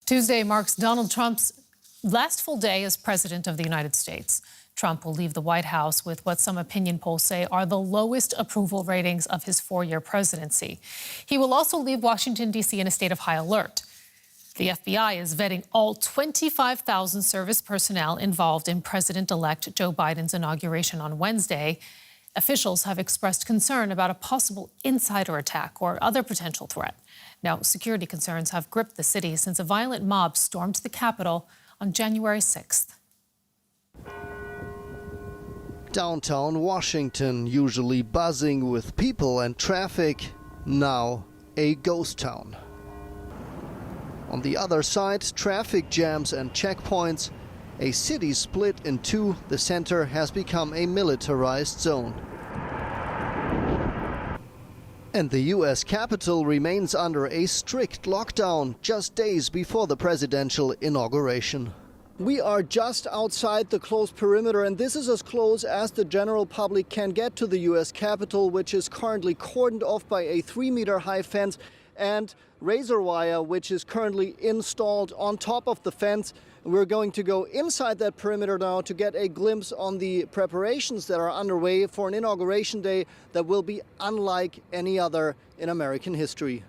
Tuesday marks Donald Trump's last full day as president of the United States. Trump will leave the White House with what some opinion polls say are the lowest approval ratings of his four-year presidency. He will also leave Washington, D.C. in a state of high alert. The FBI is vetting all 25,000 service personnel involved in President-elect Joe Biden's inauguration on Wednesday. Officials have expressed concern about a possible insider attack or other potential threat. Now, security concerns have gripped the city since a violent mob stormed the Capitol on January 6th. Downtown Washington, usually buzzing with people and traffic, now a ghost town. On the other side, traffic jams and checkpoints. A city split in two, the center has become a militarized zone. And the U.S. Capitol remains under a strict lockdown just days before the presidential inauguration. We are just outside the closed perimeter, and this is as close as the general public can get to the U.S. Capitol, which is currently cordoned off by a 3-meter-high fence and razor wire, which is currently installed on top of the fence. We're going to go inside that perimeter now to get a glimpse on the preparations that are underway for an inauguration day that will be unlike any other in American history.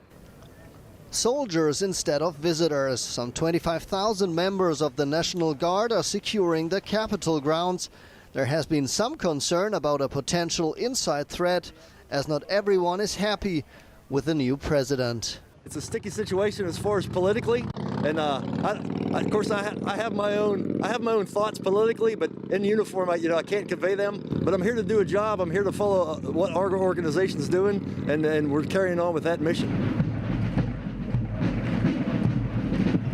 Soldiers instead of visitors. Some 25,000 members of the National Guard are securing the Capitol grounds. There has been some concern about a potential inside threat, as not everyone is happy with the new president. It's a sticky situation as far as politically, and of course I have my own thoughts politically, but in uniform I can't convey them. But I'm here to do a job. I'm here to follow what our organization's doing, and we're carrying on with that mission.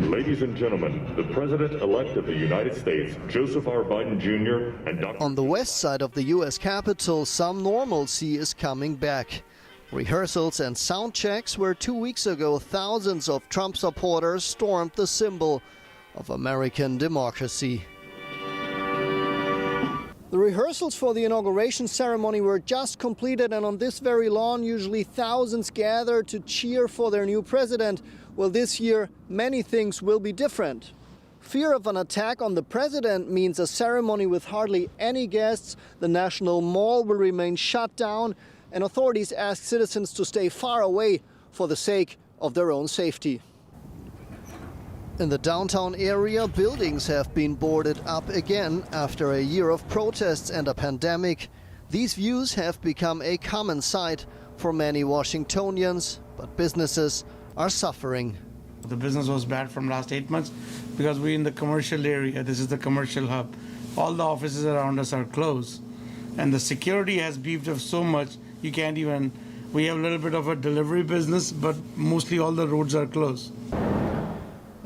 Ladies and gentlemen, the President-elect of the United States, Joseph R. Biden Jr. and Dr. On the west side of the U.S. Capitol, some normalcy is coming back. Rehearsals and sound checks where 2 weeks ago thousands of Trump supporters stormed the symbol of American democracy. The rehearsals for the inauguration ceremony were just completed, and on this very lawn usually thousands gather to cheer for their new president. Well, this year many things will be different. Fear of an attack on the president means a ceremony with hardly any guests. The National Mall will remain shut down, and authorities ask citizens to stay far away for the sake of their own safety. In the downtown area, buildings have been boarded up again after a year of protests and a pandemic. These views have become a common sight for many Washingtonians, but businesses are suffering. The business was bad from last 8 months because we're in the commercial area. This is the commercial hub. All the offices around us are closed, and the security has beefed up so much you can't even. We have a little bit of a delivery business, but mostly all the roads are closed.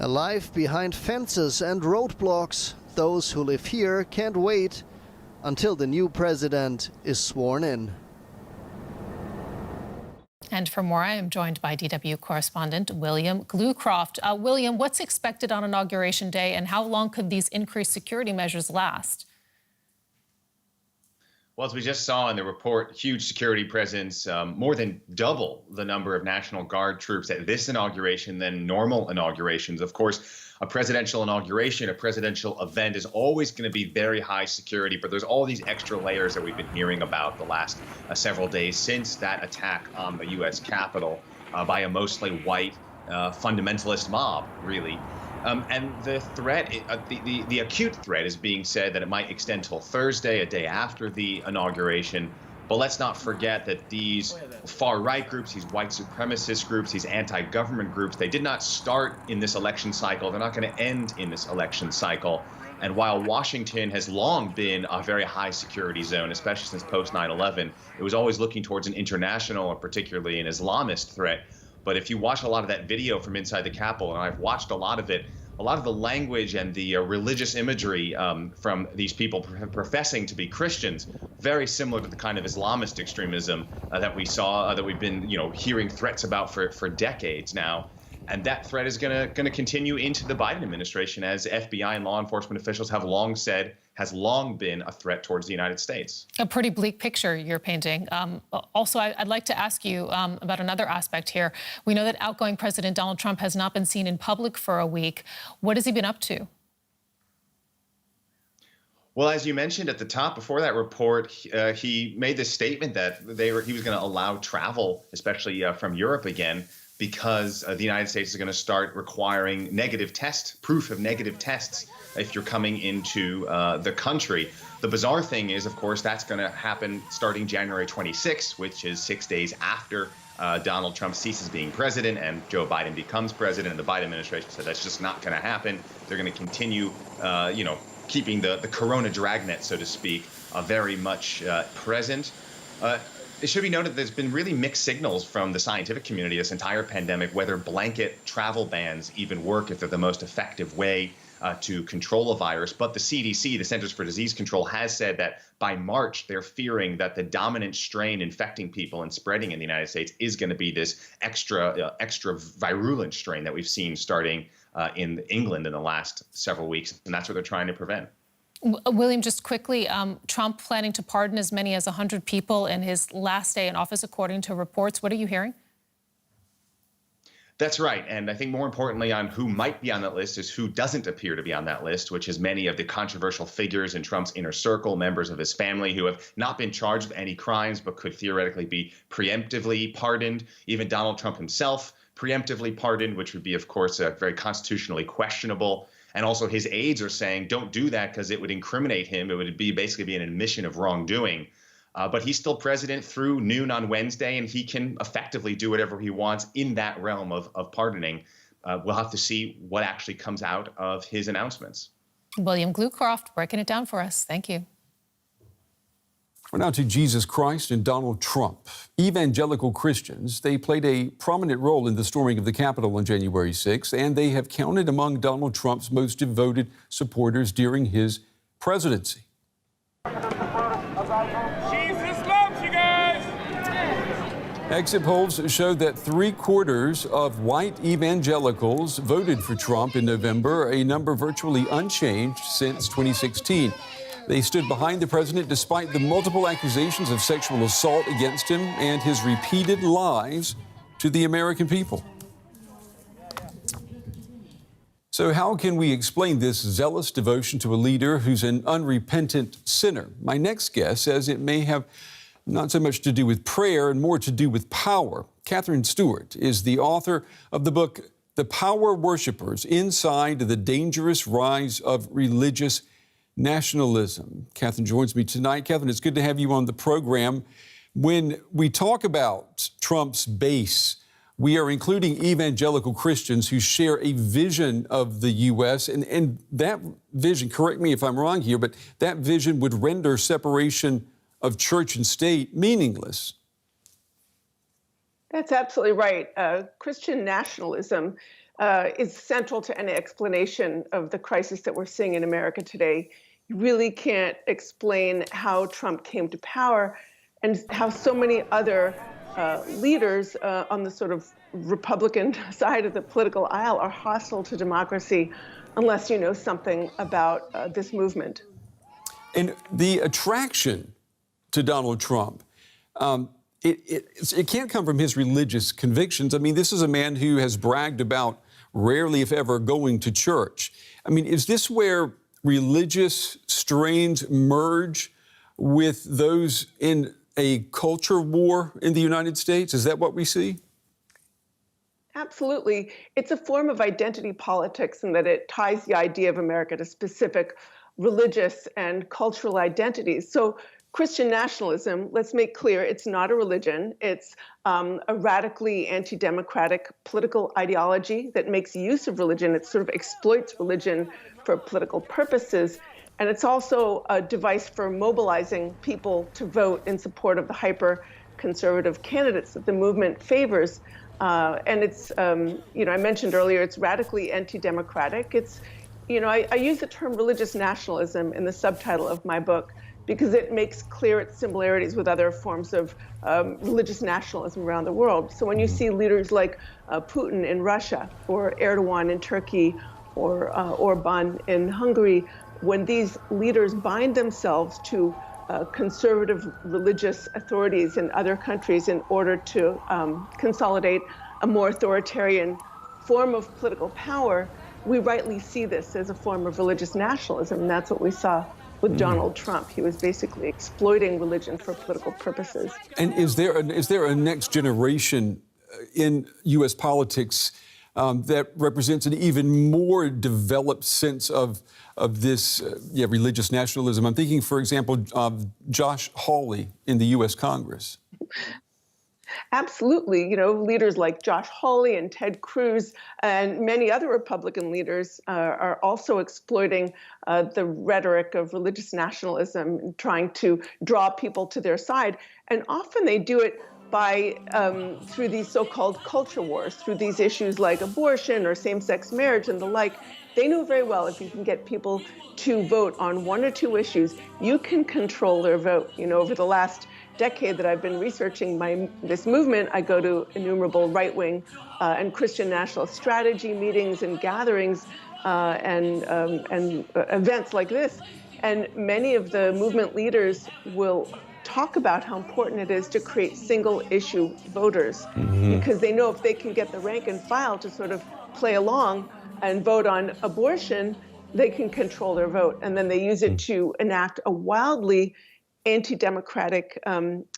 A life behind fences and roadblocks. Those who live here can't wait until the new president is sworn in. And for more, I am joined by DW correspondent William Glucroft. William, what's expected on Inauguration Day, and how long could these increased security measures last? Well, as we just saw in the report, huge security presence, more than double the number of National Guard troops at this inauguration than normal inaugurations. Of course, a presidential inauguration, a presidential event is always going to be very high security, but there's all these extra layers that we've been hearing about the last several days since that attack on the U.S. Capitol by a mostly white fundamentalist mob, really. And the threat, the acute threat is being said that it might extend till Thursday, a day after the inauguration. But let's not forget that these far-right groups, these white supremacist groups, these anti-government groups, they did not start in this election cycle. They're not going to end in this election cycle. And while Washington has long been a very high security zone, especially since post 9/11, it was always looking towards an international and particularly an Islamist threat. But if you watch a lot of that video from inside the Capitol, and I've watched a lot of the language and the religious imagery from these people professing to be Christians, very similar to the kind of Islamist extremism that we saw, that we've been, hearing threats about for decades now. And that threat is going to continue into the Biden administration, as FBI and law enforcement officials have long said has long been a threat towards the United States. A pretty bleak picture you're painting. Also, I'd like to ask you about another aspect here. We know that outgoing President Donald Trump has not been seen in public for a week. What has he been up to? Well, as you mentioned at the top, before that report, he made this statement that he was going to allow travel, especially from Europe again, because the United States is going to start requiring proof of negative tests if you're coming into the country. The bizarre thing is, of course, that's going to happen starting January 26th, which is 6 days after Donald Trump ceases being president and Joe Biden becomes president. And the Biden administration said that's just not going to happen. They're going to continue, keeping the corona dragnet, so to speak, very much present. It should be noted that there's been really mixed signals from the scientific community this entire pandemic, whether blanket travel bans even work, if they're the most effective way to control a virus. But the CDC, the Centers for Disease Control, has said that by March, they're fearing that the dominant strain infecting people and spreading in the United States is going to be this extra virulent strain that we've seen starting in England in the last several weeks. And that's what they're trying to prevent. William, just quickly, Trump planning to pardon as many as 100 people in his last day in office, according to reports. What are you hearing? That's right. And I think more importantly on who might be on that list is who doesn't appear to be on that list, which is many of the controversial figures in Trump's inner circle, members of his family who have not been charged with any crimes but could theoretically be preemptively pardoned. Even Donald Trump himself preemptively pardoned, which would be, of course, very constitutionally questionable. And also his aides are saying, don't do that because it would incriminate him. It would basically be an admission of wrongdoing. But he's still president through noon on Wednesday, and he can effectively do whatever he wants in that realm of pardoning. We'll have to see what actually comes out of his announcements. William Glucroft breaking it down for us. Thank you. We're now to Jesus Christ and Donald Trump. Evangelical Christians, they played a prominent role in the storming of the Capitol on January 6th, and they have counted among Donald Trump's most devoted supporters during his presidency. Jesus loves you guys! Exit polls show that 3/4 of white evangelicals voted for Trump in November, a number virtually unchanged since 2016. They stood behind the president despite the multiple accusations of sexual assault against him and his repeated lies to the American people. So how can we explain this zealous devotion to a leader who's an unrepentant sinner? My next guest says it may have not so much to do with prayer and more to do with power. Catherine Stewart is the author of the book, The Power Worshippers, Inside the Dangerous Rise of Religious Nationalism. Catherine joins me tonight. Catherine, it's good to have you on the program. When we talk about Trump's base, we are including evangelical Christians who share a vision of the U.S. And that vision, correct me if I'm wrong here, but that vision would render separation of church and state meaningless. That's absolutely right. Christian nationalism is central to any explanation of the crisis that we're seeing in America today. You really can't explain how Trump came to power and how so many other leaders on the sort of Republican side of the political aisle are hostile to democracy unless you know something about this movement. And the attraction to Donald Trump, it can't come from his religious convictions. I mean, this is a man who has bragged about rarely, if ever, going to church. I mean, is this where religious strains merge with those in a culture war in the United States? Is that what we see? Absolutely. It's a form of identity politics in that it ties the idea of America to specific religious and cultural identities. So Christian nationalism, let's make clear, it's not a religion. It's a radically anti-democratic political ideology that makes use of religion. It sort of exploits religion for political purposes. And it's also a device for mobilizing people to vote in support of the hyper-conservative candidates that the movement favors. And it's, I mentioned earlier, it's radically anti-democratic. It's, I use the term religious nationalism in the subtitle of my book because it makes clear its similarities with other forms of religious nationalism around the world. So when you see leaders like Putin in Russia, or Erdogan in Turkey, or Orban in Hungary, when these leaders bind themselves to conservative religious authorities in other countries in order to consolidate a more authoritarian form of political power, we rightly see this as a form of religious nationalism. And that's what we saw with Donald Trump. He was basically exploiting religion for political purposes. And is there a next generation in U.S. politics that represents an even more developed sense of this religious nationalism? I'm thinking, for example, of Josh Hawley in the U.S. Congress. Absolutely. You know, leaders like Josh Hawley and Ted Cruz and many other Republican leaders are also exploiting the rhetoric of religious nationalism and trying to draw people to their side. And often they do it by through these so-called culture wars, through these issues like abortion or same-sex marriage and the like. They know very well if you can get people to vote on one or two issues, you can control their vote. You know, over the last decade that I've been researching this movement, I go to innumerable right-wing and Christian nationalist strategy meetings and gatherings and events like this. And many of the movement leaders will talk about how important it is to create single-issue voters, because they know if they can get the rank and file to sort of play along and vote on abortion, they can control their vote. And then they use it to enact a wildly anti-democratic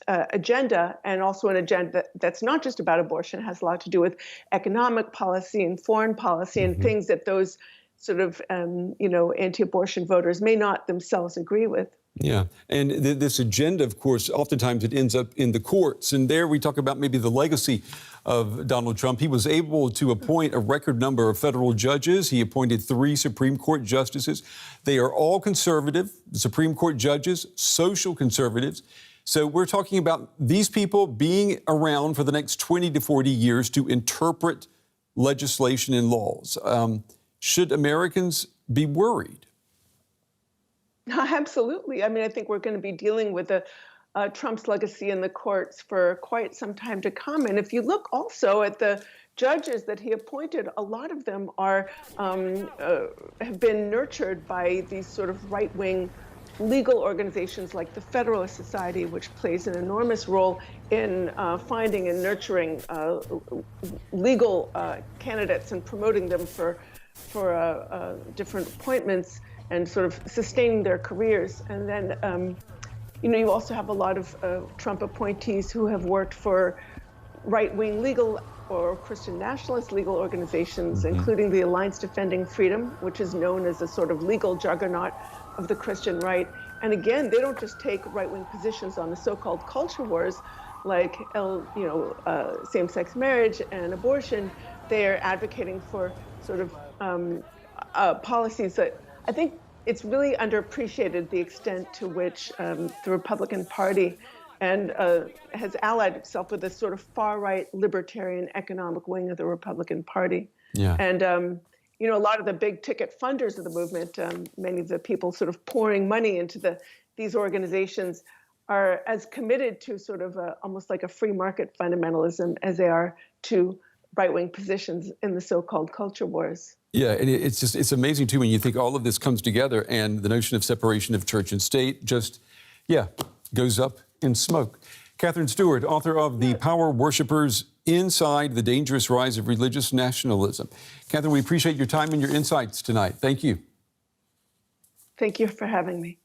agenda, and also an agenda that's not just about abortion. It has a lot to do with economic policy and foreign policy and things that those sort of anti-abortion voters may not themselves agree with. Yeah, and this agenda, of course, oftentimes it ends up in the courts. And there we talk about maybe the legacy of Donald Trump. He was able to appoint a record number of federal judges. He appointed 3 Supreme Court justices. They are all conservative, Supreme Court judges, social conservatives. So we're talking about these people being around for the next 20 to 40 years to interpret legislation and laws. Should Americans be worried? Absolutely. I mean, I think we're going to be dealing with Trump's legacy in the courts for quite some time to come. And if you look also at the judges that he appointed, a lot of them have been nurtured by these sort of right-wing legal organizations like the Federalist Society, which plays an enormous role in finding and nurturing legal candidates and promoting them for different appointments and sort of sustaining their careers. And then, you also have a lot of Trump appointees who have worked for right-wing legal or Christian nationalist legal organizations, including the Alliance Defending Freedom, which is known as a sort of legal juggernaut of the Christian right. And again, they don't just take right-wing positions on the so-called culture wars like same-sex marriage and abortion. They are advocating for sort of policies that I think it's really underappreciated, the extent to which the Republican Party has allied itself with this sort of far-right libertarian economic wing of the Republican Party. Yeah. And, a lot of the big ticket funders of the movement, many of the people sort of pouring money into these organizations are as committed to sort of almost like a free market fundamentalism as they are to right-wing positions in the so-called culture wars. Yeah, and it's amazing, too, when you think all of this comes together and the notion of separation of church and state just, goes up in smoke. Catherine Stewart, author of The Power Worshippers Inside the Dangerous Rise of Religious Nationalism. Catherine, we appreciate your time and your insights tonight. Thank you. Thank you for having me.